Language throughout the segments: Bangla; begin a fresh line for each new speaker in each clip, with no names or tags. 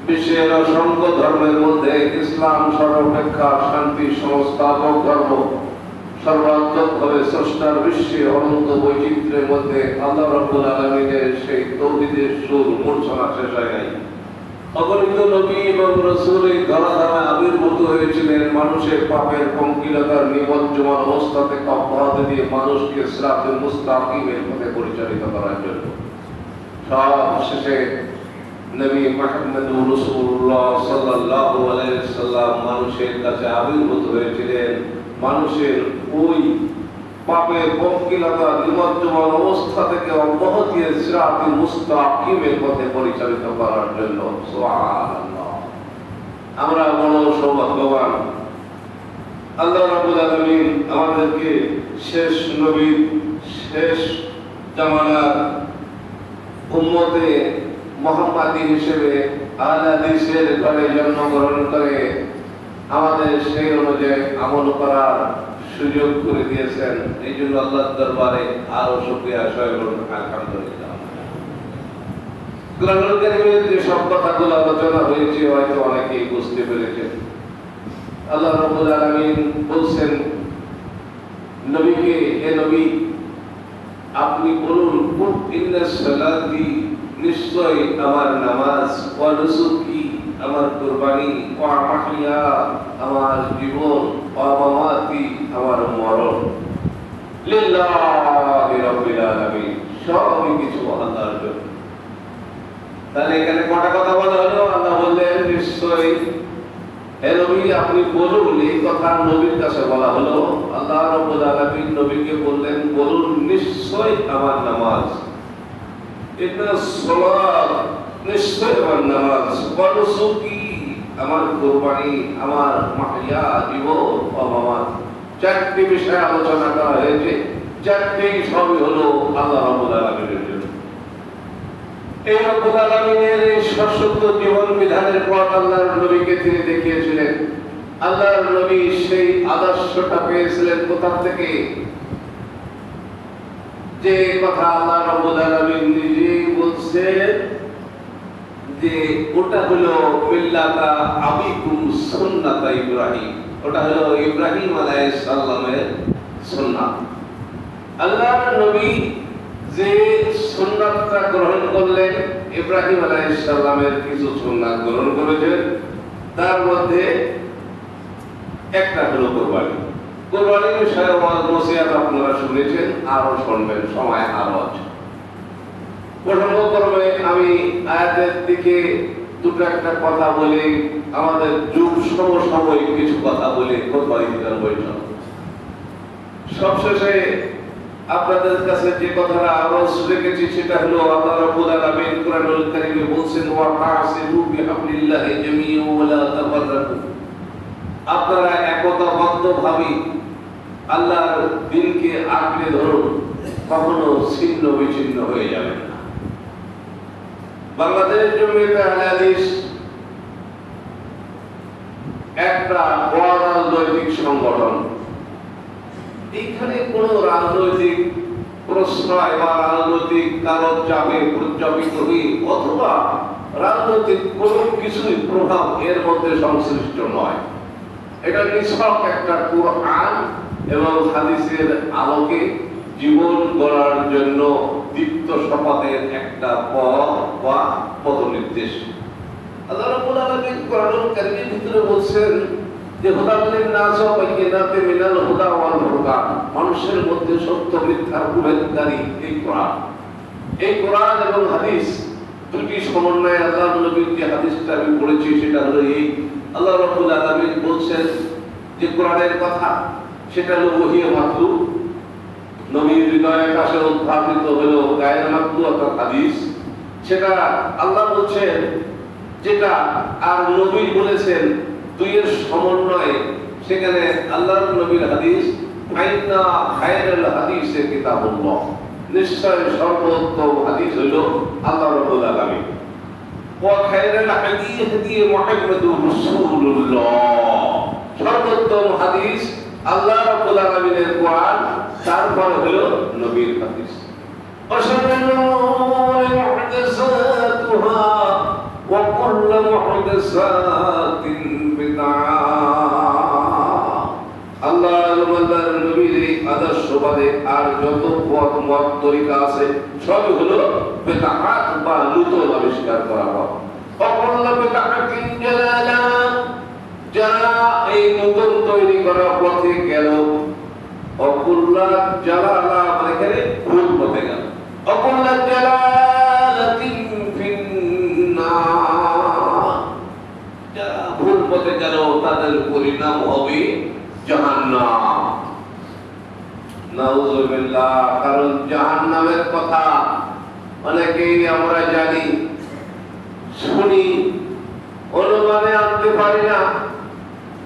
বিশ্বের অসংখ্য ধর্মের মধ্যে ইসলাম সর্বাপেক্ষা শান্তি সংস্থাপক ধর্ম। সর্বাত্মকভাবে স্রষ্টার বিশ্বে অনন্ত বৈচিত্র্যের মধ্যে আল্লাহ রাব্বুল আলামিনের সেই তৌহিদের সুর মূর্ছনা শেষ হয় নাই। অগণিত নবী এবং রাসূল এই ধরাধামে আবির্ভূত হয়েছিলেন মানুষের পাপের পঙ্কিলতার নিমজ্জমান অবস্থা থেকে অব্যাহতি দিয়ে মানুষকে সিরাতুল মুস্তাকিমের পথে পরিচালিত করার জন্য। সবশেষে নবী মুহাম্মদুর রাসূলুল্লাহ সাল্লাল্লাহু আলাইহি ওয়াসাল্লাম মানুষের কাছে আবির্ভূত হয়েছিলেন মানুষের ওই পাপের পঙ্কিলতা নিমজ্জমান অবস্থা থেকে অব্যাহতি দিয়ে সিরাতুল মুস্তাকিমের পথে পরিচালিত করার জন্য। সুবহানাল্লাহ। আমরা বড় সৌভাগ্যবান, আল্লাহ রাব্বুল আলামিন আমাদেরকে শেষ নবী, শেষ জামানার উম্মতে মুহাম্মাদি হিসেবে আহলে হাদিসের ঘরে জন্মগ্রহণ করে আমাদের সেই অনুযায়ী আমল করার সুযোগ করে দিয়েছেন। এই জন্য আল্লাহর দরবারে আরো শুকরিয়া আদায় করুন, আলহামদুলিল্লাহ। কোরআনুল কারীমের যে সব কথাগুলো আলোচনা হয়েছে হয়তো অনেকেই বুঝতে পেরেছেন। আল্লাহ রাব্বুল আলামিন বলছেন নবীকে, হে নবী আপনি বলুন, কুল ইন্নাস সালাতি, নিশ্চয় আমার নামাজ, ওয়া নুসুকি আমার কুরবানি, ওয়া মাহইয়া আমার জীবন, ওয়া মামাতি আমার মরণ, লিল্লাহি রাব্বিল আলামিন, সবই কিছু আল্লাহর জন্য। তাহলে এখানে কটা কথা বলা হলো? আল্লাহ বললেন নিশ্চয়, হে নবী আপনি বলুন, এই কথা নবীর কাছে বলা হলো। আল্লাহ রাব্বুল আলামিন নবীকে বললেন বলুন নিশ্চয় আমার নামাজ, ইন্নাস সালাত নিশ্চয় আমার নামাজ, ওয়া নুসুকি আমার কুরবানি, আমার মাহইয়া জীবন, ওয়া মামাত, চারটি বিষয় আলোচনা করা হয়েছে। চারটি সবই হলো আল্লাহ রাব্বুল আলামিনের জন্য। এই রাব্বুল আলামিনের এই শাশ্বত জীবন বিধানের পথ আল্লাহর নবীকে তিনি দেখিয়েছিলেন। আল্লাহর নবী সেই আদর্শটা পেয়েছিলেন কোথা থেকে? যে কথা আল্লাহ রাব্বুল আলামিন নিজেই বলছেন যে ওটা হলো মিল্লাতা আবিকুম সুন্নাত ইব্রাহিম, ওটা হলো ইব্রাহিম আলাইহিস সালামের সুন্নাত। আল্লাহর নবী যে সুন্নাতটা গ্রহণ করলেন, ইব্রাহিম আলাইহিস সালামের কিছু সুন্নাত গ্রহণ করেছেন, তার মধ্যে একটা হলো কুরবানি। কুরবানির বিষয়ে নসিহত আপনারা শুনেছেন, আরো শুনবেন, সময় আরো আছে। প্রথমক্রমে আমি আয়াতের দিকে দুটো একটা কথা বলি, আমাদের যুগ সমসাময়িক কিছু কথা বলি, কোরবানি দিনের বৈঠক। সবশেষে আপনাদের কাছে যে কথাটা আওয়াজ রেখেছি সেটা হলো আল্লাহ রাব্বুল আলামিন কোরআনুল কারীমে বলছেন ওয়া তাসিবু বিহাবলিল্লাহি জামিআন ওয়া লা তাফাররাকু, আপনারা একতাবদ্ধভাবে আল্লাহর দ্বীনকে আঁকড়ে ধরুন, কখনো ছিন্ন বিচ্ছিন্ন হয়ে যাবেন না। বাংলাদেশ জমিয়তে আহলে হাদিস একটা রাজনৈতিক সংগঠন। এইখানে কোন রাজনৈতিক প্রশ্রয় বা রাজনৈতিক কারো চাপে উদযাপিত হই অথবা রাজনৈতিক কোন কিছুই প্রভাব এর মধ্যে সংশ্লিষ্ট নয়। এটা নিছক একটা কুরআন এবং হাদিসের আলোকে জীবন গড়ার জন্য দীপ্ত শপথের একটা পথ বা পথনির্দেশ। আল্লাহ রাব্বুল আলামিন কোরআনুল কারীমের ভিতরে বলছেন যে হুদাল্লিন নাস ওয়া বাইয়িনাতি মিনাল হুদা ওয়াল ফুরকান, মানুষের মধ্যে সত্য মিথ্যার বিভেদকারী এই কোরআন। এই কোরআন এবং হাদিস দুটি সমন্বয়ে আল্লাহর নবীর যে হাদিসটা আমি পড়েছি সেটা হলো এই, আল্লাহ রাব্বুল আলামিন বলছেন যে কোরআনের কথা সেটা হলো ওহিয়ে মাতলু, নবীর হৃদয়ের কাছে উদ্ভাবিত হলো গায়ের মাতলু অর্থাৎ হাদিস, সেটা আল্লাহ বলছেন যেটা, আর নবী বলেছেন দুইয়ের সমন্বয়ে। সেখানে আল্লাহর নবীর হাদিস, আইনা খায়রুল হাদিসে কিতাবুল্লাহ, নিশ্চয় সর্বোত্তম হাদিস হলো আল্লাহ রাব্বুল আলামিন, ওয়া খায়রুল হাদিসি মুহাম্মাদুর রাসূলুল্লাহ, সর্বোত্তম হাদিস আল্লাহ রাব্বুল আলামিনের কোরআন, তারপর হলো নবীর হাদিস। وشر الأمور محدثاتها وكل محدثة মুহদাসাতিন বিদআ। আল্লাহর নবীর আদর্শবাদে আর যত পথ মত তরিকা আছে সবই হলো বিদআত বা নতুন আবিষ্কার করা হয়। অকুল্লু বিদআতিন জালালা, যারা এই নতুন তৈরি করা পথে গেল, অকুল্লা জালালা মানে এখানে ভুল পথে গেল, অকুল্লা জালালাতিন ফিন্নার, যারা ভুল পথে গেল তাদের পরিণাম হবে জাহান্নাম। নাউযুবিল্লাহ। কারণ জাহান্নামের কথা অনেকেই আমরা জানি, শুনি, অনুমানে আনতে পারি না।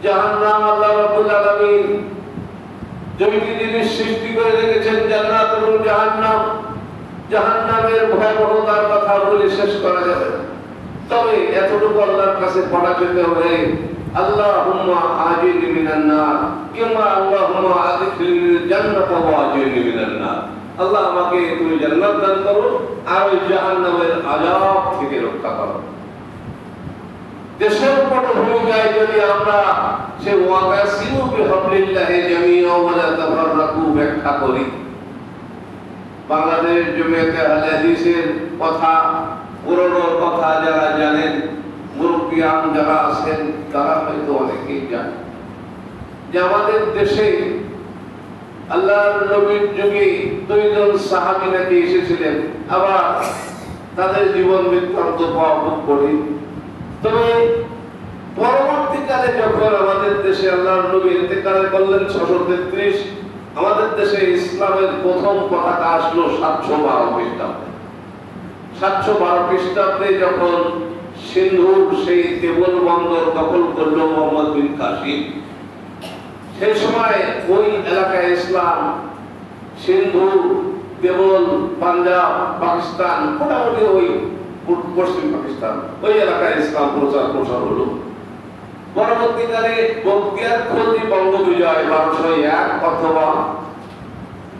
জাহান্নাম আল্লাহ রাব্বুল আলামিন দুইটি জিনিস সৃষ্টি করে রেখেছেন, জান্নাত এবং জাহান্নাম। জাহান্নামের ভয়াবহতার কথা বলে শেষ করা যাবে না। তবে এতটুকু আল্লাহর কাছে পড়া যেতে হবে, আল্লাহুম্মা আজিরনি মিনান নার, কিংবা আল্লাহুম্মা আদখিলনি জান্নাতা ওয়া আজিরনি মিনান নার। আল্লাহ আমাকে তুমি জান্নাত দান করো আর ওই জাহান্নামের আযাব থেকে রক্ষা করো। দেশের পটভূমিকায় যদি আমরা সে ওয়াকাসিমু বিহাবলিল্লাহি জামিআ ওয়া লা তাফাররাকু ব্যাখ্যা করি, বাংলাদেশ জমিয়তে আহলে হাদিসের কথা, পুরনো কথা যারা জানেন, মুরব্বিয়ান যারা আছেন তারা হয়তো অনেকেই জানেন যে আমাদের দেশে আল্লাহর নবীর যুগে দুইজন সাহাবী নাকি এসেছিলেন, আবার তাদের জীবন বৃত্তান্ত পাওয়া খুব কঠিন। তবে পরবর্তীকালে যখন আমাদের দেশে আল্লাহর নবী ইন্তেকাল করলেন 633, আমাদের দেশে ইসলামের প্রথম পতাকা আসলো 712 খ্রিস্টাব্দে। 712 খ্রিস্টাব্দে যখন সিন্ধুর সেই কেবল বন্দর দখল করলো মোহাম্মদ বিন কাসিম, সেই সময় ওই এলাকায় ইসলাম সিন্ধু, কেবল, পাঞ্জাব, পাকিস্তান, মোটামুটি ওই পশ্চিম পাকিস্তান, ওই এলাকায় ইসলাম প্রচার হলো। পরবর্তীকালে বখতিয়ার খলজি বঙ্গ বিজয় 1201 অথবা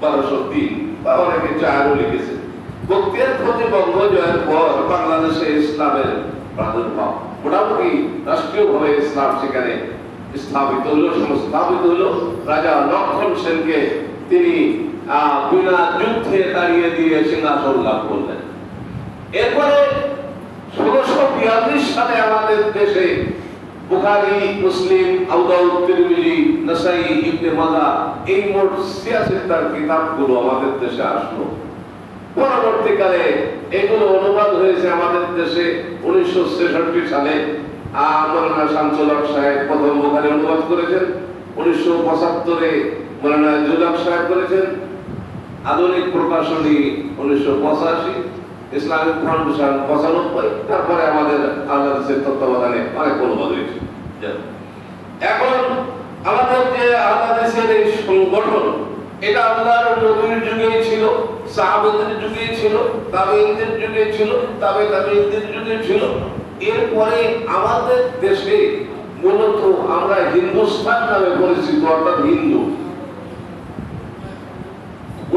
1203 বা অনেকে 4ও লিখেছে। বখতিয়ার খলজি বঙ্গ জয়ের পর বাংলাদেশে ইসলামের প্রাদুর্ভাব, মোটামুটি রাষ্ট্রীয়ভাবে ইসলাম সেখানে স্থাপিত হলো, সংস্থাপিত হলো। রাজা লক্ষণ সেনকে তিনি বিনা যুদ্ধে তাড়িয়ে দিয়ে সিংহাসন লাভ করলেন। এরপরে 1642 সালে আমাদের দেশে বুখারী, মুসলিম, আবু দাউদ, তিরমিজি, নাসাই, ইবনে মাজাহ এই মোট 86টার কিতাবগুলো আমাদের দেশে আসলো। পরবর্তীকালে এগুলো অনুবাদ হয়েছে আমাদের দেশে 1966 সালে। মাওলানা শামসুল হক সাহেব প্রথম বুখারী অনুবাদ করেছেন, 1975-এ মাওলানা জুলাক সাহেব করেছেন, আধুনিক প্রকাশনী 1985, ইসলামিক ফাউন্ডেশন 95, তারপরে আমাদের আহলাদিসের তত্ত্বাবধানে অনেক অনুবাদ হয়েছে। এখন আমাদের যে আহলাদিসের এই সংগঠন, এটা আল্লাহর নবীর যুগেই ছিল, সাহাবাদের যুগেই ছিল, তাবেঈনদের যুগে ছিল, তাবেঈনদের যুগে ছিল। এরপরে আমাদের দেশে মূলত আমরা হিন্দুস্তান নামে পরিচিত, অর্থাৎ হিন্দু।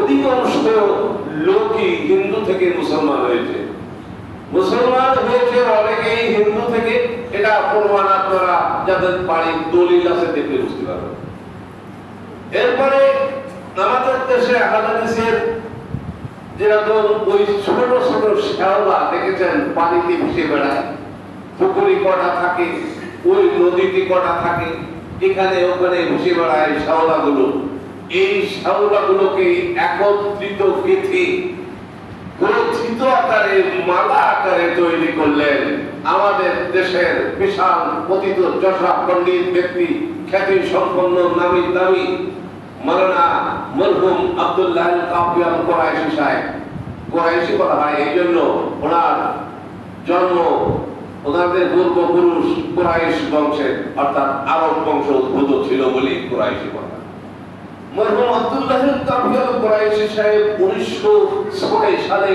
অধিকাংশ লোকই হিন্দু থেকে মুসলমান হয়েছে। মুসলমান হয়েছে অনেকেই হিন্দু থেকে, এটা প্রমাণ আপনারা যাদের বাড়ির দলিল আছে দেখলে বুঝতে পারবেন। এরপরে আমাদের দেশে আহলাদিসের যেরকম ওই ছোট ছোট শ্যাওলা দেখেছেন পানিতে ভেসে বেড়ায়, পুকুরি কটা থাকে, ওই নদীতে কটা থাকে, এখানে ওখানে ভেসে বেড়ায় শ্যাওলাগুলো। এই শ্যাওলাগুলোকে একত্রিত গেঁথে গ্রথিত আকারে মালা আকারে তৈরি করলেন আমাদের দেশের বিশাল পতিত যশা পণ্ডিত ব্যক্তি, খ্যাতি সম্পন্ন নামি দামি মাওলানা মরহুম আব্দুল্লাহ আল কাফি আল কুরাইশি সাহেব। কুরাইশি বলা হয় এই জন্য ওনার জন্ম, ওনাদের পূর্বপুরুষ কুরাইশ বংশের অর্থাৎ আরব বংশ উদ্ভূত ছিল বলে কুরাইশি বলা। মরহুম আব্দুল্লাহ আল কাফি আল কুরাইশি সাহেব 1906 সালে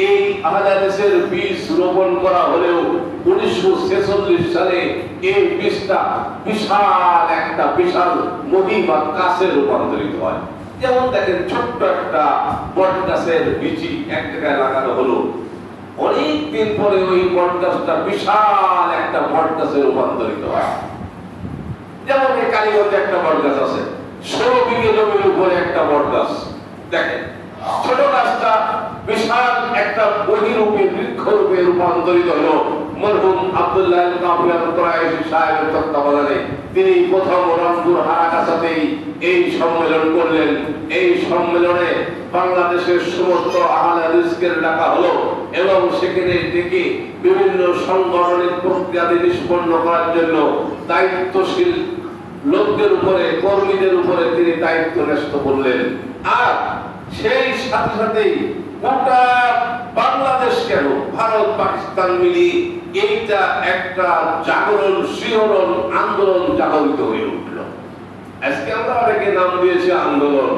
এই আহলাদিসের বীজ রোপণ করা হলেও 1946 সালে এই বীজটা বিশাল নদী বা কাছে রূপান্তরিত হয়। যেমন দেখেন ছোট্ট একটা বট গাছের বীজ এক জায়গায় লাগানো হলো, অনেক দিন পরে ওই বটগাছটা বিশাল একটা বটগাছে রূপান্তরিত হয়। যেমন এই কালীগঞ্জে একটা বটগাছ আছে, 16 বিঘে জমির উপরে একটা বটগাছ। দেখেন ছোট গাছটা বিশাল একটা বহিরূপে বৃক্ষরূপে রূপান্তরিত হলো মরহুম আব্দুল্লাহ আল কাফি আল কুরাইশি সাহেবের তত্ত্বাবধানে। তিনি প্রথম রংপুর হারাকাছাতেই এই সম্মেলন করলেন। এই সম্মেলনে বাংলাদেশের সমস্ত আহলে হাদিসকে ডাকা হলো এবং সেখানে ডেকে বিভিন্ন সাংগঠনিক প্রক্রিয়াদি নিষ্পন্ন করার জন্য দায়িত্বশীল লোকদের উপরে, কর্মীদের উপরে তিনি দায়িত্ব ন্যস্ত করলেন। আর সেই সাথে সাথেই গোটা বাংলাদেশ কেন ভারত পাকিস্তান মিলিয়ে এইটা একটা জাগরণ, শিহরণ, আন্দোলন জাগরিত হয়ে উঠল। আজকে আমরা অনেকে নাম দিয়েছি আন্দোলন,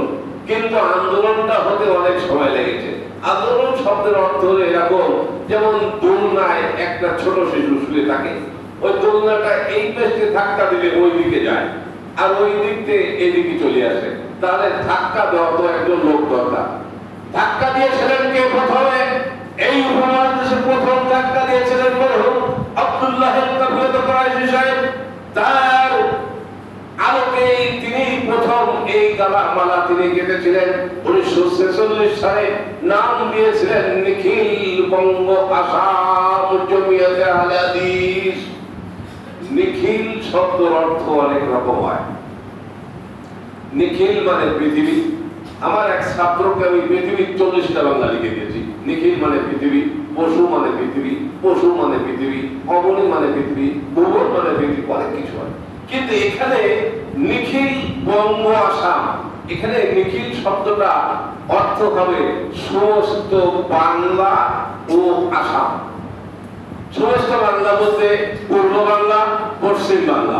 কিন্তু আন্দোলনটা হতে অনেক সময় লেগেছে। আন্দোলন শব্দের অর্থ হলো এরকম, যেমন দোলনায় একটা ছোট শিশু শুয়ে থাকে, ওই দোলনাটা এই পাশে ধাক্কা দিলে ওই দিকে যায় আর ওই দিক থেকে এদিকে চলে আসে, তাহলে ধাক্কা দেওয়া তো একজন লোক দরকার। ধাক্কা দিয়েছিলেন কে প্রথমে? এই উপমহাদেশে প্রথম ধাক্কা দিয়েছিলেন মরহুম আব্দুল্লাহ আল কাফি আল কুরাইশি সাহেব। তার আলোকে তিনি প্রথম এই গালামালা তিনি কেটেছিলেন। 1946 সালে নাম দিয়েছিলেন নিখিল বঙ্গ আসাম জমিয়তে আহলে হাদিস। নিখিল শব্দের অর্থ অনেক রকম হয়। নিখিল মানে পৃথিবী। আমার এক ছাত্রকে আমি পৃথিবীর 40টা বাংলা লিখে দিয়েছি। নিখিল মানে পৃথিবী, পশু মানে পৃথিবী, পশু মানে পৃথিবী, অবনী মানে পৃথিবী, ভূগোল মানে পৃথিবী, অনেক কিছু হয়। কিন্তু এখানে নিখিল বঙ্গ আসাম, এখানে নিখিল শব্দটা অর্থ হবে সমস্ত বাংলা ও আসাম। সমস্ত বাংলা বলতে পূর্ব বাংলা, পশ্চিম বাংলা,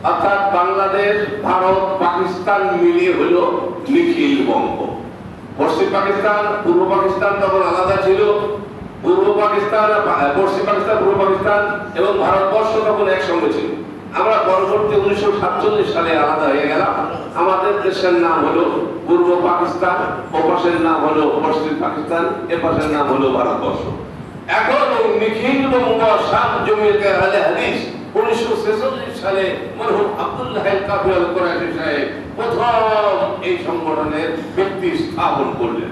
অর্থাৎ বাংলাদেশ, ভারত, পাকিস্তান মিলিয়ে হলো নিখিল বঙ্গ। পশ্চিম পাকিস্তান, পূর্ব পাকিস্তান তখন আলাদা ছিল। পূর্ব পাকিস্তান, পশ্চিম পাকিস্তান, পূর্ব পাকিস্তান এবং ভারতবর্ষ তখন একসঙ্গে ছিল। আমরা পরবর্তী 1947 সালে আলাদা হয়ে গেলাম। আমাদের দেশের নাম হলো পূর্ব পাকিস্তান, ও পাশের নাম হলো পশ্চিম পাকিস্তান, এ পাশের নাম হলো ভারতবর্ষ। এখন এই নিখিল বঙ্গ আসাম জমিয়তে আহলে হাদিস 1946 সালে মরহুম আব্দুল্লাহ আল কাফি আল কুরাইশি সাহেব প্রথম এই সংগঠনের ব্যক্তি স্থাপন করলেন।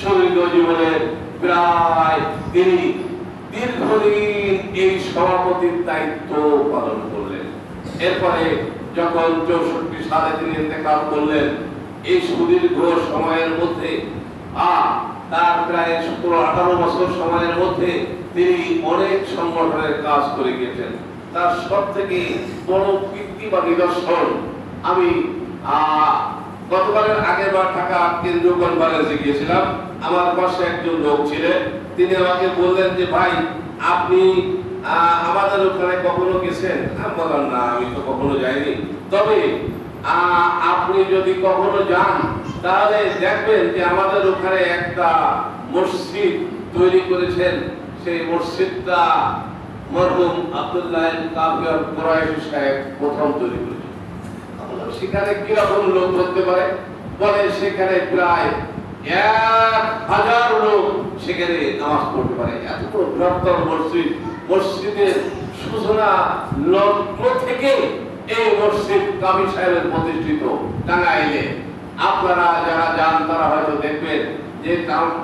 শহীদ জীবনের প্রায় তিনি দীর্ঘদিন এই সভাপতির দায়িত্ব পালন করলেন। এরপরে যখন 64 সালে তিনি ইন্তেকাল করলেন, এই সুদীর্ঘ সময়ের মধ্যে তার প্রায় 17-18 বছর সময়ের মধ্যে তিনি অনেক সংগঠনের কাজ করে গিয়েছেন। তার সব থেকে বড় কীর্তি বা নিদর্শন, আমি গতবারের আগের বার ঢাকা কেন্দ্রীয় কনফারেন্সে গিয়েছিলাম। আমার পাশে একজন লোক ছিলেন, তিনি আমাকে বললেন যে ভাই আপনি আমাদের ওখানে কখনো গেছেন? আমি বললাম না, আমি তো কখনো যাইনি, তবে আপনি যদি কখনো যান তাহলে দেখবেন যে আমাদের ওখানে একটা মসজিদ তৈরি করেছেন। সেই মসজিদটা মরহুম আব্দুল্লাহ আল কাফি আল কুরাইশি সাহেব প্রথম তৈরি করেছেন। সেখানে কিরকম লোক ধরতে পারে? বলে সেখানে প্রায় 1000 লোক সেখানে নামাজ পড়তে পারে। এত বড় বৃহত্তর মসজিদ। মসজিদের সূচনা লগ্ন থেকে এই মসজিদ কাফি সাহেবের প্রতিষ্ঠিত টাঙ্গাইলে। আপনারা যারা যান তারা হয়তো দেখবেন যে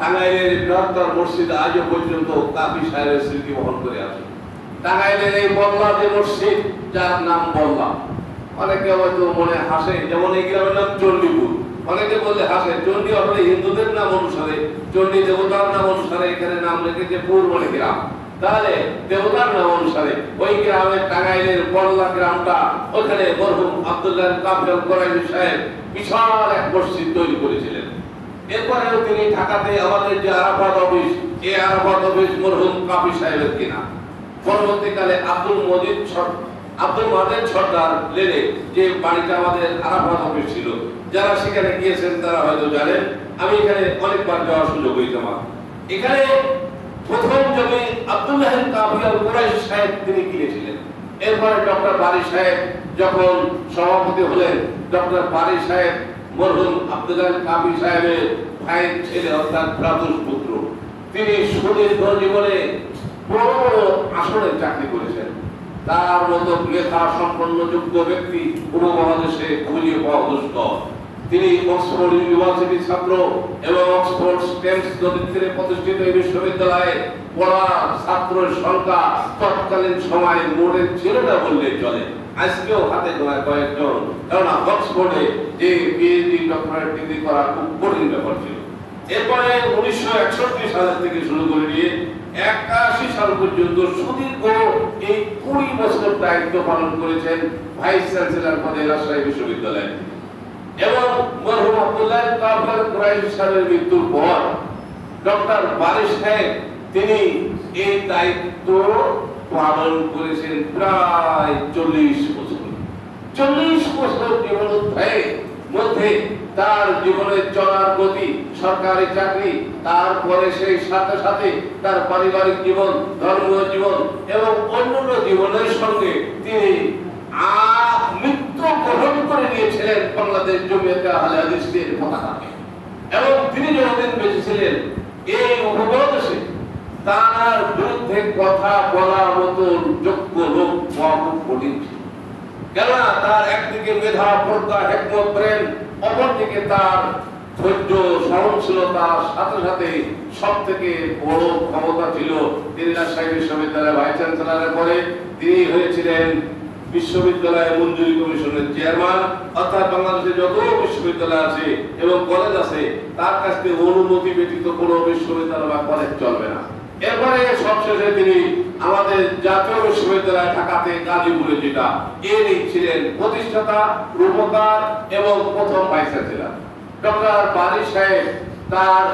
টাঙ্গাইলের বৃহত্তর মসজিদ আজও পর্যন্ত কাফি সাহেবের স্মৃতি বহন করে আছে। টাঙ্গাইলের এই বল্লা যে মসজিদ, যার নাম বল্লা, অনেকে হয়তো মনে হাসে, যেমন এই গ্রামের নাম চণ্ডীপুর। অনেকে বললে হাসে, চণ্ডী আসলে হিন্দুদের নাম অনুসারে, চণ্ডী দেবতার নাম অনুসারে এখানে নাম রেখেছে পুর মানে গ্রাম। তাহলে দেবতার নাম অনুসারে ওই গ্রামের টাঙ্গাইলের বল্লা গ্রামটা, ওখানে মরহুম আব্দুল্লাহ আল কাফি আল কুরাইশি সাহেব বিশাল এক মসজিদ তৈরি করেছিলেন। এরপরেও তিনি ঢাকাতে আমাদের যে আরাফাত অফিস, এই আরাফাত অফিস মরহুম কাফি সাহেবের কিনা। পরবর্তীকালে আব্দুল মজিদ সর্দার লেনে যে বাড়িটা আমাদের আরাফাত অফিস ছিল, যারা সেখানে গিয়েছেন তারা হয়তো জানেন। আমি এখানে অনেকবার যাওয়ার সুযোগ হয়েছে আমার। এখানে প্রথম জমি আব্দুল্লাহ আল কাফি আল কুরাইশি সাহেব তিনি কিনেছিলেন। এরপরে ডক্টর বারী সাহেব যখন সভাপতি হলেন, ডক্টর বারী সাহেব মরহুম আব্দুল্লাহ আল কাফি সাহেবের ভাইয়ের ছেলে, অর্থাৎ ভ্রাতুষ্পুত্র। তিনি সুদীর্ঘ জীবনে বড় বড় আসনে চাকরি করেছেন। তার মতো মেধা সম্পন্ন যোগ্য ব্যক্তি উপমহাদেশে খুঁজে পাওয়া দুষ্কর। তিনি অক্সফোর্ড ইউনিভার্সিটির ছাত্র এবং অক্সফোর্ড স্টেমস নদীতে প্রতিষ্ঠিত এই বিশ্ববিদ্যালয়ে পড়া ছাত্রের সংখ্যা তৎকালীন সময়ে মোটে ছিল না বললে চলে। আজকেও হাতে গোনা কয়েকজন, কারণ অক্সফোর্ডে যে পিএইচডি ডক্টরেট ডিগ্রি করা খুব কঠিন ব্যাপার ছিল। এরপরে 1961 সাল থেকে শুরু করে নিয়ে 81 সাল পর্যন্ত সুদীর্ঘ এই 20 বছর দায়িত্ব পালন করেছেন ভাইস চ্যান্সেলর পদে রাজশাহী বিশ্ববিদ্যালয়ে। এবং মরহুম আব্দুল্লাহ কাফর কুরাইশি সাহেবের মৃত্যুর পর ডক্টর বারিশ সাহেব তিনি এই দায়িত্ব পালন করেছেন প্রায় 40 বছর। 40 বছর জীবনোত্থায় মধ্যে তার জীবনের চলার গতি, সরকারি চাকরি, তারপরে সেই সাথে সাথে তার পারিবারিক জীবন, ধর্মীয় জীবন এবং অন্যান্য জীবনের সঙ্গে তিনি মৃত্যু গ্রহণ করে নিয়েছিলেন বাংলাদেশ জমিয়তে আহলে হাদিসের পতাকাকে। এবং তিনি যতদিন বেঁচে ছিলেন এই উপমহাদেশে তার বিরুদ্ধে কথা বলার মতো যোগ্য লোক পাওয়া খুব কঠিন ছিল। কেননা তার একদিকে মেধা, প্রজ্ঞা, হিকমত, প্রেম, অপরদিকে তার ধৈর্য, সহনশীলতার সাথে সাথে সব থেকে বড় ক্ষমতা ছিল তিনি রাজশাহী বিশ্ববিদ্যালয়ের ভাইস চ্যান্সেলরের পরে তিনি হয়েছিলেন বিশ্ববিদ্যালয় মঞ্জুরি কমিশনের চেয়ারম্যান। অর্থাৎ বাংলাদেশে যত বিশ্ববিদ্যালয় আছে এবং কলেজ আছে তার কাছ থেকে অনুমতি ব্যতীত কোনো বিশ্ববিদ্যালয় বা কলেজ চলবে না। এরপরে সবশেষে তিনি আমাদের জাতীয় বিশ্ববিদ্যালয় ঢাকাতে গাজীপুরে যেটা এরই ছিলেন প্রতিষ্ঠাতা, রূপকার এবং প্রথম ভাইস চ্যান্সেলর। ডক্টর বারিশ সাহেব তার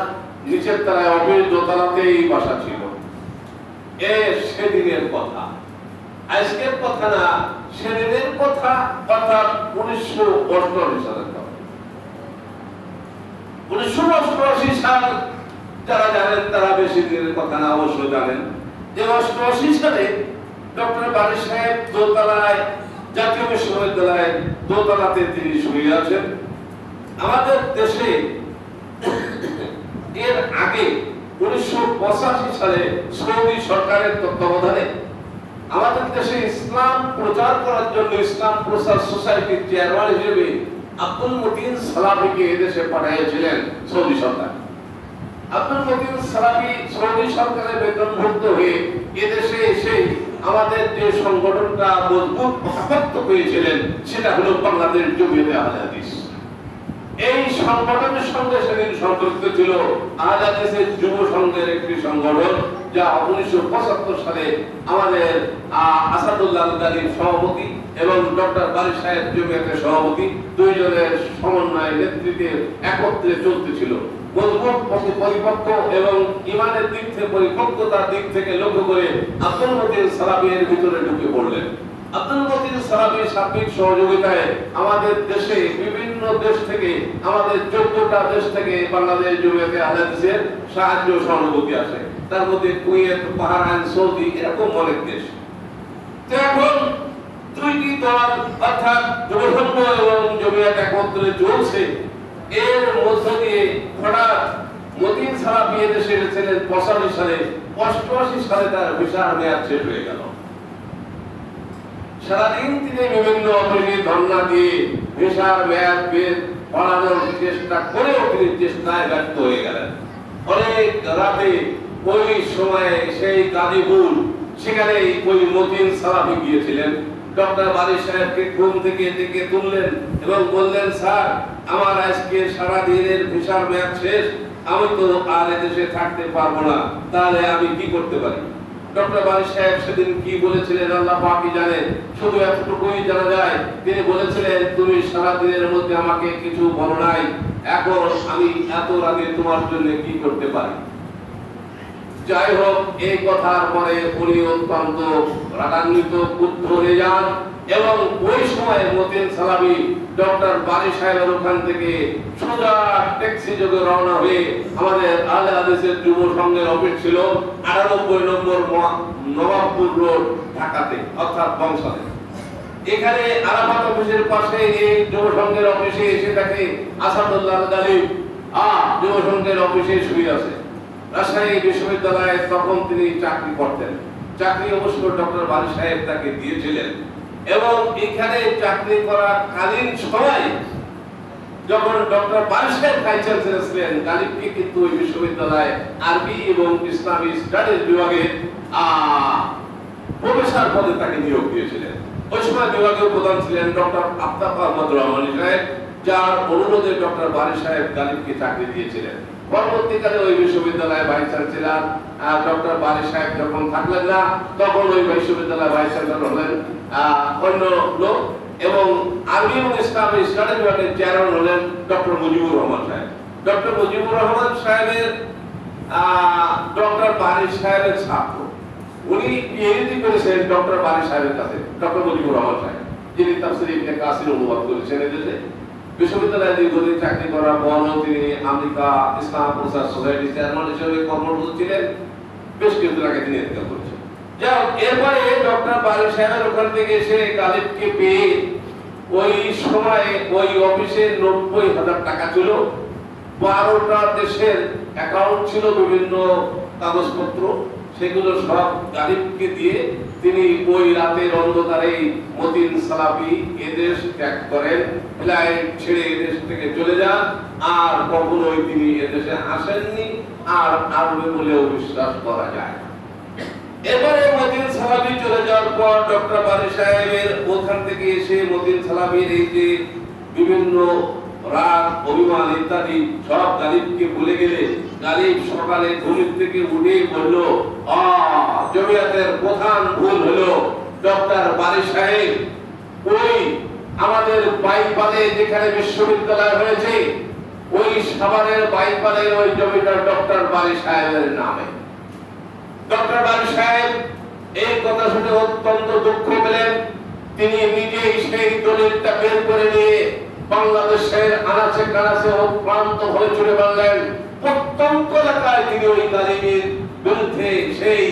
নিচের তলায় অফিস দোতলাতেই বাসা ছিল। সেদিনের কথা, আজকের কথা না, সেদিনের কথা, অর্থাৎ 1988 সালের কথা। 1988 সাল যারা জানেন তারা বেশি দিনের কথা না অবশ্য জানেন যে 88 সালে ডক্টর বারিশ সাহেব দোতলায় জাতীয় বিশ্ববিদ্যালয়ের দোতলাতে তিনি শুয়ে আছেন। আমাদের দেশে এর আগে 1985 সালে সৌদি সরকারের তত্ত্বাবধানে আমাদের দেশে ইসলাম প্রচার করার জন্য ইসলাম প্রচার সোসাইটির চেয়ারম্যান হিসেবে আব্দুল মতিন সালাফিকে এদেশে পাঠিয়েছিলেন সৌদি সরকার। আব্দুল মতিন সালাফি সৌদি সরকারের বেতনভুক্ত হয়ে এদেশে এসে আমাদের যে সংগঠনটা মজবুত প্রতিপত্ত পেয়েছিলেন সেটা হলো বাংলাদেশ জমিয়তে আহলে হাদিস। এই সংগঠনের সঙ্গে সেদিন সম্পর্কিত ছিল আহলে হাদিসের যুব সংঘের একটি সংগঠন, যা 1975 সালে আমাদের আসাদুল্লাহ আল-গানির সভাপতি এবং ডক্টর বারিশ সাহেব জমিয়তের সভাপতি দুইজনের সমন্বয়ে নেতৃত্বে একত্রে চলতেছিল। মজবুত পরিপক্ক এবং ইমানের দিক থেকে পরিপক্কতার দিক থেকে লক্ষ্য করে আব্দুল মতিন সালাফির ভিতরে ঢুকে পড়লেন। আব্দুল মতিন সালাফির সার্বিক সহযোগিতায় আমাদের দেশে বিভিন্ন দেশ থেকে, আমাদের 14টা দেশ থেকে বাংলাদেশ জমিয়তে আহলে হাদিসের সাহায্য সহানুভূতি আসে। তার মধ্যে কুয়েত, বাহরাইন, সৌদি এরকম অনেক দেশ। তো এখন দুইটি দল অর্থাৎ যুবসংঘ এবং জমিয়ত একত্রে চলছে। এর মধ্য দিয়ে হঠাৎ মতিন সালাফি এদেশে এসেছিলেন 85 সালে। 88 সালে তার ভিসার মেয়াদ শেষ হয়ে গেল। সারাদিন তিনি বিভিন্ন অফিসে ধর্ণা দিয়ে ভিসার মেয়াদ বাড়ানোর চেষ্টা করেও তিনি চেষ্টায় ব্যর্থ হয়ে গেলেন। অনেক রাতে ওই সময়ে সেই গাজীপুর, সেখানে ওই মতিন সালাফি গিয়েছিলেন। ডক্টর বারিশ সাহেবকে ঘুম থেকে ডেকে তুললেন এবং বললেন, স্যার আমার আজকে সারা দিনের ভিসার মেয়াদ শেষ, আমি তো আর এদেশে থাকতে পারবো না, তাহলে আমি কি করতে পারি? ডক্টর বারিশ সাহেব সেদিন কি বলেছিলেন আল্লাহ পাকই জানে, শুধু এতটুকুই জানা যায় তিনি বলেছিলেন, তুমি সারা দিনের মধ্যে আমাকে কিছু বলো নাই, এখন আমি এত রাতে তোমার জন্য কি করতে পারি? যাই হোক, এই কথার পরে উনি অত্যন্ত রাগান্বিত, ক্রুদ্ধ হয়ে যান এবং ওই সময় মতিন সালাফি ডক্টর বারিশ সাহেবের ওখান থেকে সোজা ট্যাক্সি যোগে রওনা হয়ে আমাদের আহলে হাদিসের যুব সংঘের অফিস ছিল 98 নম্বর নবাবপুর রোড, ঢাকাতে, অর্থাৎ বংশালে। এখানে আরাফাত অফিসের পাশে এই যুব সংঘের অফিসে এসে থাকে আসাদুল্লাহ আল-গালিব যুব সংঘের অফিসে শুয়ে আছে। রাজশাহী বিশ্ববিদ্যালয়ে তখন তিনি চাকরি করতেন। চাকরি অবশ্য ডক্টর বারী সাহেব তাকে দিয়েছিলেন এবং এখানে চাকরি করাকালীন সময় যখন ডক্টর বারী সাহেব ভাইস চ্যান্সেলর ছিলেন, গালিবকে কিন্তু ওই বিশ্ববিদ্যালয়ে আরবি এবং ইসলামী স্টাডিজ বিভাগে প্রফেসর পদে তাকে নিয়োগ দিয়েছিলেন। ওই সময় বিভাগীয় প্রধান ছিলেন ডক্টর আফতাব আহমদ রহমানী সাহেব, যার অনুরোধে ডক্টর বারী সাহেব গালিবকে চাকরি দিয়েছিলেন। পরবর্তীকালে ওই বিশ্ববিদ্যালয়ে ভাইস চ্যান্সেলর ডক্টর বারী সাহেব যখন থাকলেন না, তখন ওই বিশ্ববিদ্যালয়ের ভাইস চ্যান্সেলর হলেন অন্য লোক এবং আরবি এবং ইসলামী স্টাডিজ বিভাগের চেয়ারম্যান হলেন ডক্টর মুজিবুর রহমান সাহেব। ডক্টর মুজিবুর রহমান সাহেবের ডক্টর বারী সাহেবের ছাত্র, উনি পিএইচডি করেছেন ডক্টর বারী সাহেবের কাছে, ডক্টর মুজিবুর রহমান সাহেব, যিনি তাফসীর ইবনে কাসির অনুবাদ করেছেন এদেশে। বিশ্ববিদ্যালয়ে দীর্ঘদিন চাকরি করার পরও তিনি আমেরিকা ইসলাম প্রচার সোসাইটি চেয়ারম্যান হিসেবে কর্মরত ছিলেন। বেশ কিছুদিন আগে তিনি ইন্তেকাল করেছেন। যাই হোক, এরপরে ডক্টর বারী সাহেবের ওখান থেকে এসে গালিবকে পেয়ে ওই সময়ে ওই অফিসে 90,000 টাকা ছিল, 12টা দেশের অ্যাকাউন্ট ছিল, বিভিন্ন কাগজপত্র, সেগুলো সব গালিবকে দিয়ে তিনি ওই রাতের অন্ধকারে মতিন সালাফি এদেশ ত্যাগ করেন, ফ্লাইট ছেড়ে এদেশ থেকে চলে যান, আর কখনোই তিনি এদেশে আসেননি, আর আসবে বলেও বিশ্বাস করা যায়। এবারে মতিন সালাফি চলে যাওয়ার পর ডক্টর বারী সাহেবের ওখান থেকে এসে মতিন সালাফির এই যে বিভিন্ন রাগ অভিমান ইত্যাদি সব গালিবকে ভুলে গেলে গালিব সকালে ঘুম থেকে উঠে বলল, জমিয়তের প্রধান ভুল হলো ডক্টর বারী সাহেব ওই আমাদের বাইপালে যেখানে বিশ্ববিদ্যালয় হয়েছে ওই সাভারের বাইপালে ওই জমিটা ডক্টর বারী সাহেবের নামে। ডক্টর বারী সাহেব এই কথা শুনে অত্যন্ত দুঃখ পেলেন। তিনি নিজেই সেই দলিলটা বের করে নিয়ে বাংলাদেশের আনাচে কানাচে প্রান্ত হয়ে চলে বললেন। প্রত্যন্ত এলাকায় তিনি ওই গালিবের বিরুদ্ধে সেই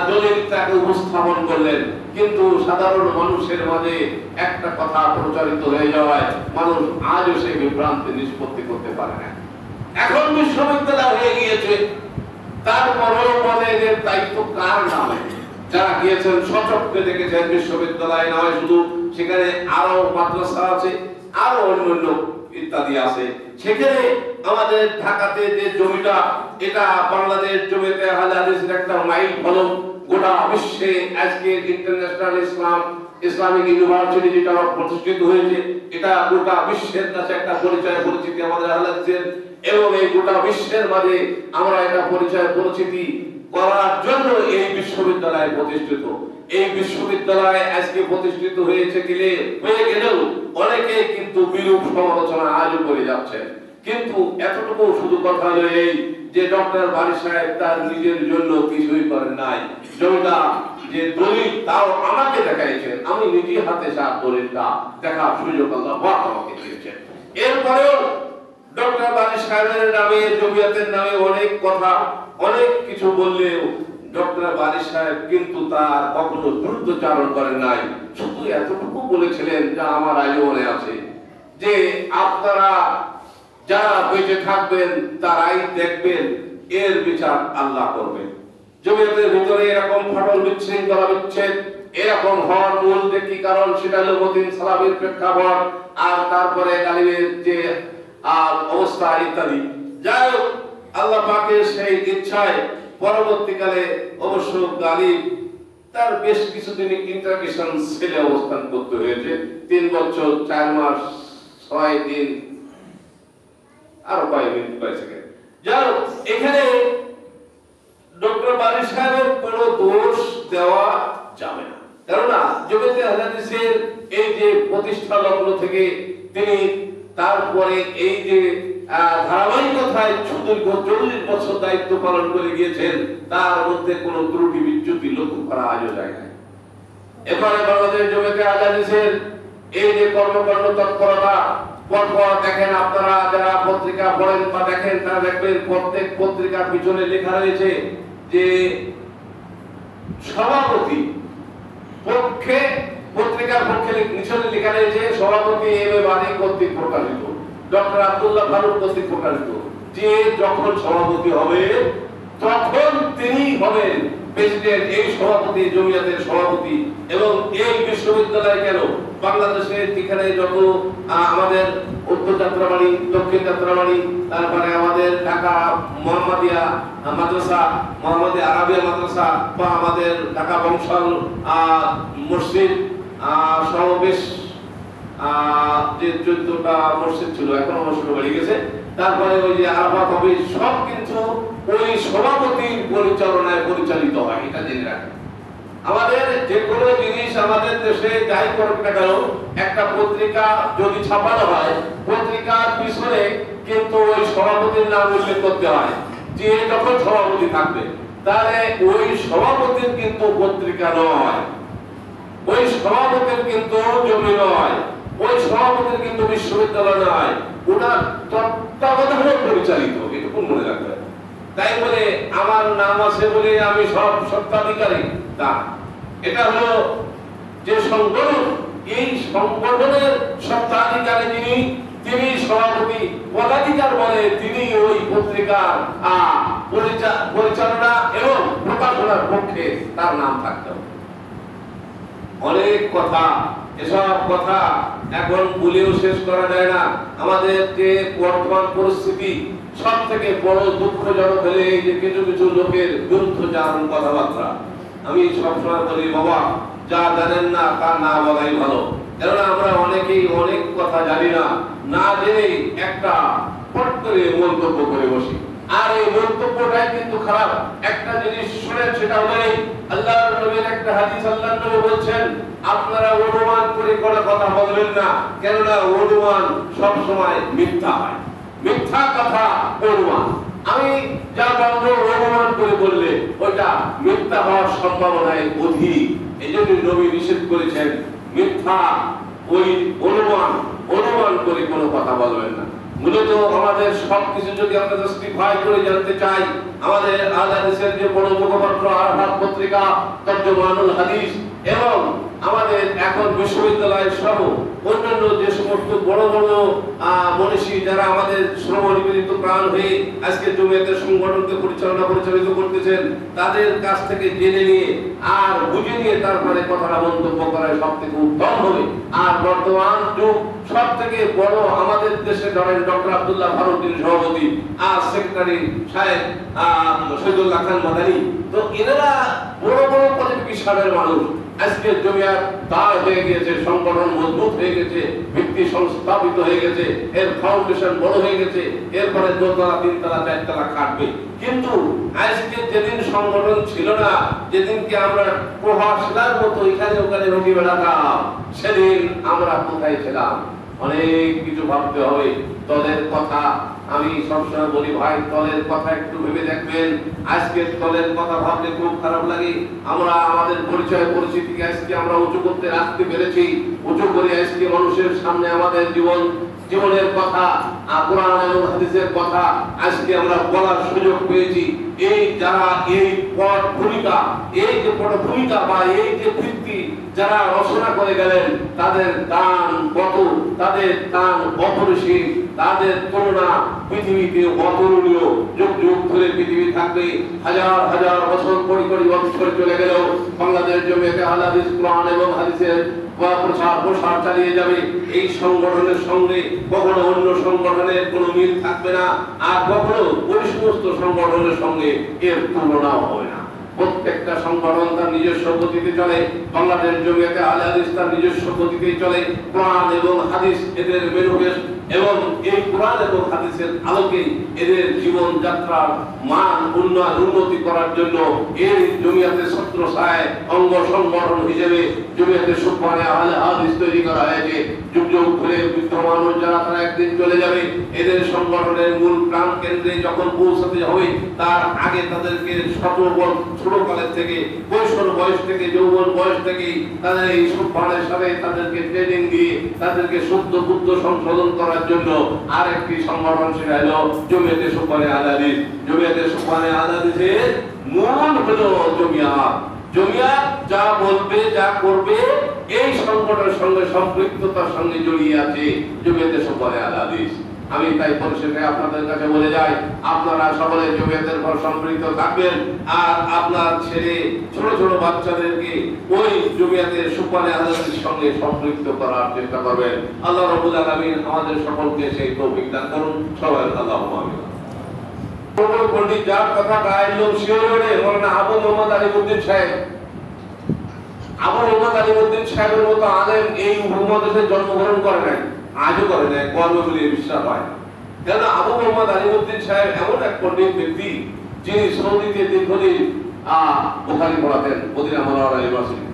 দলিলটাকে উপস্থাপন করলেন, কিন্তু সাধারণ মানুষের মাঝে একটা কথা প্রচারিত হয়ে যাওয়ায় মানুষ আজও সেই বিভ্রান্তি নিষ্পত্তি করতে পারে না। এখন বিশ্ববিদ্যালয় হয়ে গিয়েছে, তারপরেও বলে যে দায়িত্ব কার নামে? যারা গিয়েছেন সচক্ষে দেখেছেন বিশ্ববিদ্যালয় নয় শুধু, সেখানে আরো মাদ্রাসা আছে, আরো অন্যান্য ইত্যাদি আছে। সেখানে আমাদের ঢাকাতে যে জমিটা, এটা বাংলাদেশ জমিতে আহলে হাদিসের একটা মাইল ফলক। গোটা বিশ্বে আজকে ইন্টারন্যাশনাল ইসলামিক ইউনিভার্সিটি যেটা প্রতিষ্ঠিত হয়েছে, এটা গোটা বিশ্বের কাছে একটা পরিচয় পরিচিতি আমাদের আহলে হাদিসের, এবং এই গোটা বিশ্বের মাঝে আমরা এটা পরিচয় পরিচিতি করার জন্য এই বিশ্ববিদ্যালয় প্রতিষ্ঠিত। এই বিশ্ববিদ্যালয় আজকে প্রতিষ্ঠিত হয়ে গেলেও অনেকে কিন্তু বিরূপ সমালোচনা আজও করে যাচ্ছেন। কিন্তু এতটুকু শুধু কথা হলো এই যে ডক্টর বারী সাহেব তার নিজের জন্য কিছুই করেন নাই। জমিটা যে দলিল তাও আমাকে দেখাইছেন, আমি নিজে হাতে সার দলিলটা দেখার সুযোগ আল্লাহ আমাকে দিয়েছেন। এরপরেও ডক্টর বারী সাহেবের নামে জমিয়তের নামে অনেক কথা অনেক কিছু বললেও ডক্টর বারী সাহেব কিন্তু তার কখনো বিরুদ্ধচারণ করেন নাই। শুধু এতটুকু বলেছিলেন, যা আমার আজও মনে আছে, যে আপনারা যারা বেঁচে থাকবেন তারাই দেখবেন, এর বিচার আল্লাহ করবেন। জমিয়তের ভিতরে এরকম ফাটল বিশৃঙ্খলা বিচ্ছেদ এরকম হওয়ার মূল যে কি কারণ, সেটা হলো মতিন সালাফির প্রেক্ষাপট, আর তারপরে গালিবের যে অবস্থা ইত্যাদি। যাই হোক, আল্লাহ পাকের সেই ইচ্ছায় পরবর্তীকালে অবশ্য গালিব তার বেশ কিছুদিন ইন্টারগেশন সেলে অবস্থান করতে হয়েছে, 3 বছর 4 মাস 6 দিন আরো কয়েক মিনিট কয়েক সেকেন্ড। যাই হোক, এখানে ডক্টর বারী সাহেবের কোনো দোষ দেওয়া যাবে না, কেননা জমিয়তে আহলে হাদিসের এই যে প্রতিষ্ঠা লগ্ন থেকে তিনি তারপরে এই যে ধারাবাহিকতায় সুদীর্ঘ 40 বছর দায়িত্ব পালন করে গিয়েছেন, তার মধ্যে কোনো ত্রুটি বিচ্যুতি লক্ষ্য করা আজও যায় না। এবারে বাংলাদেশ জমিয়তে আহলে হাদিসের এই যে কর্মকাণ্ড তৎপরতা পরপর দেখেন, আপনারা যারা পত্রিকা পড়েন বা দেখেন তারা দেখবেন প্রত্যেক পত্রিকার পিছনে লেখা রয়েছে যে সভাপতি পক্ষে, পত্রিকার পক্ষে নিচনে লেখা রয়েছে সভাপতি এম এ বারী কর্তৃক প্রকাশিত, ডক্টর আব্দুল্লাহ ফারুক কর্তৃক প্রকাশিত। যে যখন সভাপতি হবে তখন তিনি হবেন প্রেসিডেন্ট, এই সভাপতি, জমিয়তের সভাপতি। এবং এই বিশ্ববিদ্যালয় কেন, বাংলাদেশে যেখানে যত আমাদের উত্তর যাত্রাবাড়ি, দক্ষিণ যাত্রাবাড়ি, তারপরে আমাদের ঢাকা মোহাম্মদিয়া মাদ্রাসা, মোহাম্মদিয়া আরাবিয়া মাদ্রাসা, বা আমাদের ঢাকা বংশাল মসজিদ সমাবেশ, যে 14টা মসজিদ ছিল এখন মসজিদ বেড়ে গেছে, তারপরে ওই যে আরাফাত হবে, সব কিন্তু ওই সভাপতির পরিচালনায় পরিচালিত হয়। এটা জেনে রাখেন। আমাদের যে কোনো জিনিস আমাদের দেশে যাই করুক না কেন, একটা পত্রিকা যদি ছাপানো হয়, পত্রিকার পিছনে কিন্তু ওই সভাপতির নাম উল্লেখ করতে হয়, যে যখন সভাপতি থাকবে। তাহলে ওই সভাপতির কিন্তু পত্রিকা নয়, ওই সভাপতির কিন্তু জমি নয়, ওই সভাপতির কিন্তু বিশ্ববিদ্যালয় নয়, ওনার তত্ত্বাবধানে পরিচালিত। এটুকু মনে রাখবে। তাই বলে আমার নাম আছে বলে আমি সব সত্ত্বাধিকারী তা, এটা হলো যে সংগঠন, এই সংগঠনের সত্ত্বাধিকারী যিনি, তিনি সভাপতি। পদাধিকার বলে তিনি ওই পত্রিকার পরিচালনা এবং প্রকাশনার পক্ষে তার নাম থাকতে হবে। অনেক কথা, এসব কথা এখন বলেও শেষ করা যায় না। আমাদের যে বর্তমান পরিস্থিতি, সব থেকে বড় দুঃখজনক হলে এই যে কিছু কিছু লোকের বিরুদ্ধচারণ কথাবার্তা। আমি সবসময় বলি, বাবা যা জানেন না তা না বলাই ভালো। কেননা আমরা অনেকেই অনেক কথা জানি না, না জেনেই একটা পট করে মন্তব্য করে বসি। আর এই মন্তব্যটাই কিন্তু খারাপ। একটা জিনিস শুনেন, সেটা হলো আল্লাহর নবীর একটা হাদিস, আল্লাহর নবী বলছেন, আপনারা অনুমান করে কোনো কথা বলবেন না, কেননা অনুমান সব সময় মিথ্যা হয়। মিথ্যা কথা অনুমান, আমি যা বলবো অনুমান করে বললে ওটা মিথ্যা হওয়ার সম্ভাবনায় অধিক। এই জন্য নবী নিষেধ করেছেন মিথ্যা ওই অনুমান করে কোনো কথা বলবেন না। মূলত আমাদের সবকিছু যদি আমরা জাস্টিফাই করে জানতে চাই, আমাদের আল হাদিসের যে বড় মুখপত্র আরাফাত পত্রিকা, তর্জমানুল হাদিস, এবং আমাদের এখন বিশ্ববিদ্যালয় সহ অন্যান্য যে সমস্ত বড় বড় মনীষী যারা আমাদের শ্রম নিবেদিত প্রাণ হয়ে আজকে জমিয়তের সংগঠনকে পরিচালিত করতেছেন, তাদের কাছ থেকে জেনে নিয়ে আর বুঝে নিয়ে তারপরে কথাটা মন্তব্য করা সব থেকে উত্তম হবে। আর বর্তমান যুগ সব থেকে বড় আমাদের দেশে ধরেন ডক্টর আব্দুল্লাহ ফারুকী সভাপতি, আর সেক্রেটারি সাহেব শহীদুল্লাহ খান মাদানী, তো এনারা বড় বড় পলিটিশিয়ানের মানুষ। আজকে জমিয়ত দাঁড় হয়ে গেছে, সংগঠন মজবুত হয়ে গেছে, ভিত্তি সংস্থাপিত হয়ে গেছে, এর ফাউন্ডেশন বড় হয়ে গেছে, এরপরে দোতলা, তিনতলা, চারতলা কাটবে। কিন্তু আজকে যেদিন সংগঠন ছিল না, যেদিনকে আমরা প্রভাসলার মতো এখানে ওখানে রুটি বেড়াতাম, সেদিন আমরা কোথায় ছিলাম? অনেক কিছু ভাবতে হবে। দলের কথা আমি সবসময় বলি, ভাই দলের কথা একটু ভেবে দেখবেন। আজকে দলের কথা ভাবলে খুব খারাপ লাগে। আমরা আমাদের পরিচয় পরিচিতিকে আজকে আমরা উঁচু করতে রাখতে পেরেছি, উঁচু করে আজকে মানুষের সামনে আমাদের জীবনের কথা, কোরআন এবং হাদিসের কথা আজকে আমরা বলার সুযোগ পেয়েছি। এই যারা এই ভূমিকা, এই যে ভূমিকা বা এই যে ভিত্তি যারা রচনা করে গেলেন, তাদের দান কত, তাদের দান অপরিসীম, তাদের তুলনা পৃথিবীতে অতুলনীয়। যুগ যুগ ধরে পৃথিবী থাকবে, হাজার হাজার বছর কোটি কোটি বছর চলে গেলেও বাংলাদেশ জমিয়তে আহলে হাদিস কোরআন এবং হাদিসের প্রসার চালিয়ে যাবে। এই সংগঠনের সঙ্গে কখনো অন্য সংগঠনের কোনো মিল থাকবে না, আর কখনো ওই সমস্ত সংগঠনের সঙ্গে এর তুলনাও হবে না। প্রত্যেকটা সংগঠন তার নিজস্ব গতিতে চলে। বাংলাদেশ জমিয়তে আহলে হাদিস তার নিজস্ব গতিতেই চলে। কোরআন এবং হাদিস এদের মেরুদেশ, এবং এই কোরআন এবং হাদিসের আলোকে এদের জীবন যাত্রার মান উন্নতি করার জন্য এই জমিয়তের ছত্রছায়ায় অঙ্গ সংগঠন হিসেবে জমিয়তে সুবহানে আহলে হাদিস তৈরি করা হয়েছে। যুগ যুগ ধরে বিদ্যমান যারা তারা একদিন চলে যাবে। এদের সংগঠনের মূল প্রাণ কেন্দ্রে যখন পৌঁছাতে হবে, তার আগে তাদেরকে ছোটকালের থেকে, কৈশোর বয়স থেকে, যৌবন বয়স থেকে তাদের এই সুবহানের সাথে তাদেরকে ট্রেনিং দিয়ে তাদেরকে শুদ্ধ বুদ্ধ সংশোধন করার জন্য আরেকটি সংগঠন, সেটা হলো জমিয়তে সুবহানে আহলে হাদিস। জমিয়তে সুবহানে আহলে হাদিসের মূল হলো জমিয়ত। জমিয়ত যা বলবে, যা করবে, এই সংগঠনের সঙ্গে সম্পৃক্ততার সঙ্গে জড়িয়ে আছে জমিয়তে সুবহানে আহলে হাদিস। আমি তাই পরিশেষে আপনাদের কাছে বলে যাই, আপনারা সকলে জমিয়তের উপর সম্পৃক্ত থাকবেন আর আপনার ছেলে ছোট ছোট বাচ্চাদেরকে ওই জমিয়তের সুপানে আদালতের সঙ্গে সম্পৃক্ত করার চেষ্টা করবেন। আল্লাহ রাব্বুল আলামিন আমাদের সকলকে সেই তৌফিক দান করুন। সবাই আল্লাহুম্মা আমিন। পণ্ডিত যার কথা গায়ের শিওরে মৌলানা আবু মোহাম্মদ আলিমউদ্দিন সাহেব, আবু মোহাম্মদ আলিমউদ্দিন সাহেবের মতো আলেম এই উপমহাদেশে জন্মগ্রহণ করে নাই, আজও করে নাই, করবে বলে বিশ্বাস হয়। কেন আবু মোহাম্মদ আলিমউদ্দিন সাহেব এমন এক পণ্ডিত ব্যক্তি যিনি সৌদিতে দীর্ঘদিন বুখারী পড়াতেন মদিনা মুনাওয়ারা ইউনিভার্সিটি।